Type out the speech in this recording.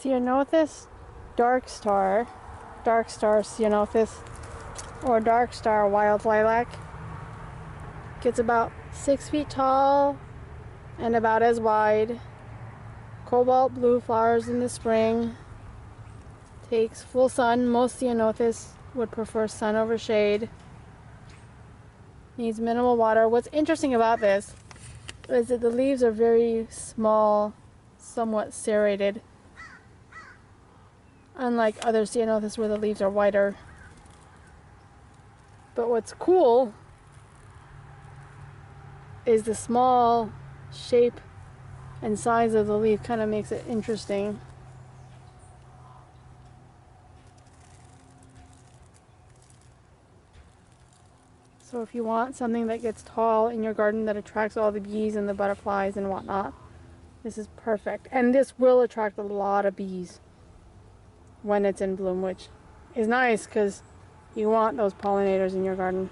Ceanothus Dark Star, Ceanothus, or Dark Star Wild Lilac. Gets about 6 feet tall and about as wide. Cobalt blue flowers in the spring. Takes full sun. Most Ceanothus would prefer sun over shade. Needs minimal water. What's interesting about this is that the leaves are very small, somewhat serrated. Unlike other Ceanothus where the leaves are wider. But what's cool is the small shape and size of the leaf kind of makes it interesting. So if you want something that gets tall in your garden that attracts all the bees and the butterflies and whatnot, this is perfect. And this will attract a lot of bees when it's in bloom, which is nice because you want those pollinators in your garden.